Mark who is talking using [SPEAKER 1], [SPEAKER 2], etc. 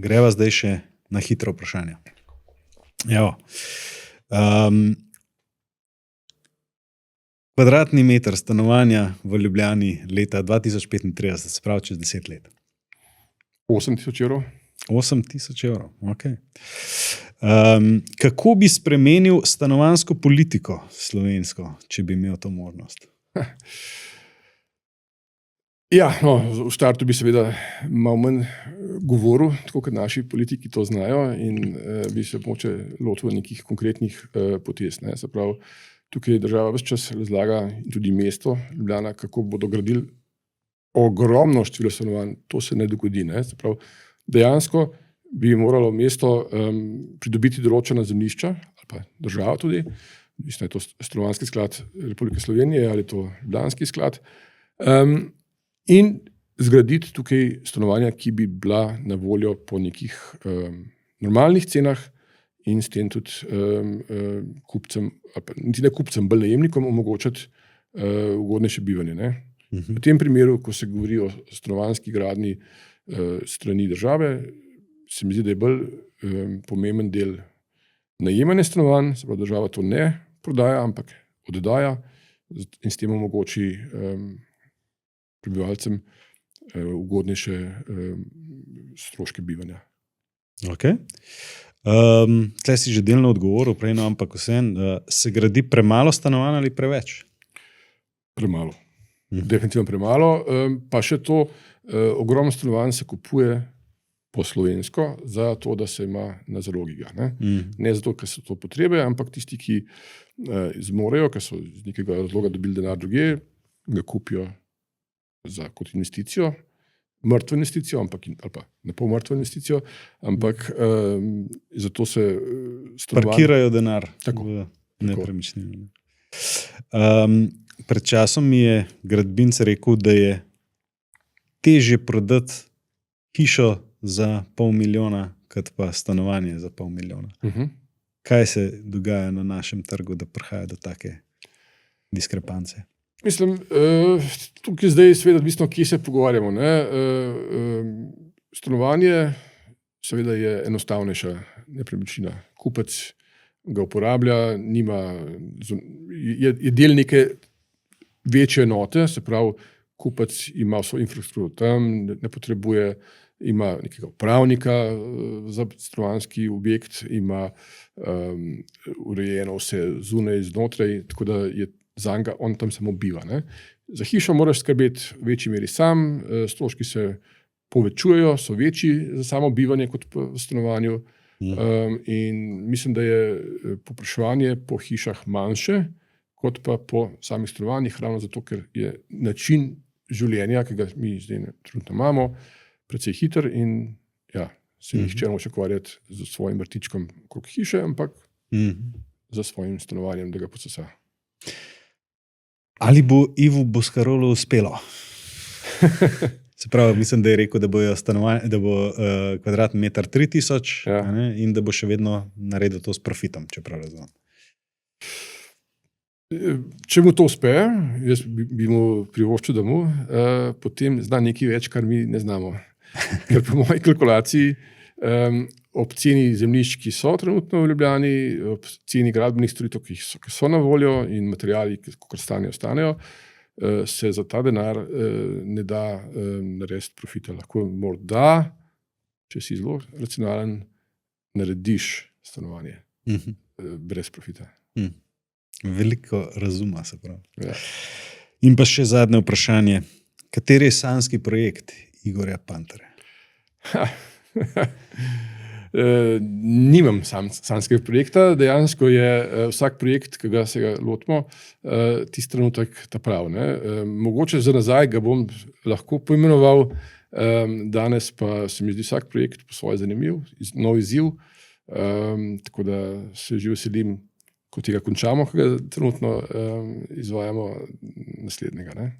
[SPEAKER 1] greva zdaj še na hitro vprašanje. Evo. Kvadratni meter stanovanja v Ljubljani leta 2035, se pravi čez 10 let.
[SPEAKER 2] 8.000 evrov.
[SPEAKER 1] 8.000 evrov, ok. Kako bi spremenil stanovanjsko politiko slovensko, če bi imel to možnost?
[SPEAKER 2] Ja, no, v startu bi seveda malo manj govoril, tako kot naši politiki to znajo, in bi se mogoče lotil nekih konkretnih potez. Se pravi, tukaj država ves čas razlaga, in tudi mesto Ljubljana, kako bodo gradili ogromno število stanovanj. To se ne dogodi. Se pravi, dejansko bi moralo mesto pridobiti določena zemljišča, ali pa država tudi, mislim, je to Stanovanjski sklad Republike Slovenije ali to Ljubljanski sklad, in zgraditi tukaj stanovanja, ki bi bila na voljo po nekih normalnih cenah in s tem tudi kupcem, ali pa niti ne kupcem, bolj najemnikom omogočati ugodnejše bivanje. Ne? V tem primeru, ko se govori o stanovanjski gradnji strani države, se mi zdi, da je bolj pomemben del najemanja stanovanj, se pravi, država to ne prodaja, ampak oddaja in s tem omogoči prebivalcem ugodnejše stroške bivanja.
[SPEAKER 1] Ok. Tle si že delno odgovoril, prej no, ampak vseeno, se gradi premalo stanovanj ali preveč?
[SPEAKER 2] Premalo. Definitivno premalo. Pa še to, ogromno stanovanj se kupuje po slovensko, za to, da se ima na zalogi ga. Ne zato, ker so to potrebe, ampak tisti, ki zmorejo, ker so iz nekega razloga dobili denar drugje, ga kupijo kot investicijo, mrtvo investicijo, ali pa ne pol mrtvo investicijo, ampak zato se
[SPEAKER 1] parkirajo denar
[SPEAKER 2] tako,
[SPEAKER 1] v nepremičnino. Pred časom mi je gradbinec rekel, da je težje prodati hišo za 500.000, kot pa stanovanje za 500.000. Kaj se dogaja na našem trgu, da prihaja do take diskrepance?
[SPEAKER 2] Mislim, tukaj zdaj seveda odvisno, kje se pogovarjamo. Stanovanje seveda je enostavnejša nepremičnina. Kupec ga uporablja, je del neke večje enote, se pravi, kupec ima vso infrastrukturo tam, ne potrebuje, ima nekega upravnika za stanovanjski objekt, ima urejeno vse zunaj, znotraj, tako da je zanga on tam samo biva. Za hišo moraš skrbeti v večji meri sam, stroški se povečujejo, so večji za samo bivanje kot v stanovanju, in mislim, da je povpraševanje po hišah manjše, kot pa po samih stanovanjih, ravno zato, ker je način življenja, ki ga mi zdaj trenutno imamo, precej hiter in se nihče noče ukvarjati z svojim vrtičkom okrog hiše, ampak za svojim stanovanjem, da ga posesa.
[SPEAKER 1] Ali bo Ivu Boscarolu uspelo? Se pravi, mislim, da je rekel, da bo kvadratni meter 3.000 in da bo še vedno naredil to s profitom, čeprav razumem.
[SPEAKER 2] Če mu to uspe, jaz bi mu privoščil, da mu, potem zna nekaj več, kar mi ne znamo. Ker po moji kalkulaciji ob ceni zemljišč, ki so trenutno v Ljubljani, ob ceni gradbenih storitev, ki so na voljo in materiali, ki ostanejo, se za ta denar ne da narediti profita. Lahko morda, če si zelo racionalen, narediš stanovanje brez profita.
[SPEAKER 1] Veliko razuma, se pravi.
[SPEAKER 2] Ja.
[SPEAKER 1] In pa še zadnje vprašanje. Kateri je sanjski projekt Igorja Panterja?
[SPEAKER 2] Nimam sanjskega projekta, dejansko je vsak projekt, ki se ga lotimo, tisti trenutek ta prav. Mogoče za nazaj ga bom lahko poimenoval, danes pa se mi zdi vsak projekt po svoje zanimiv, nov izziv, tako da se že veselim, ko tega končamo, ko ga trenutno izvajamo naslednjega.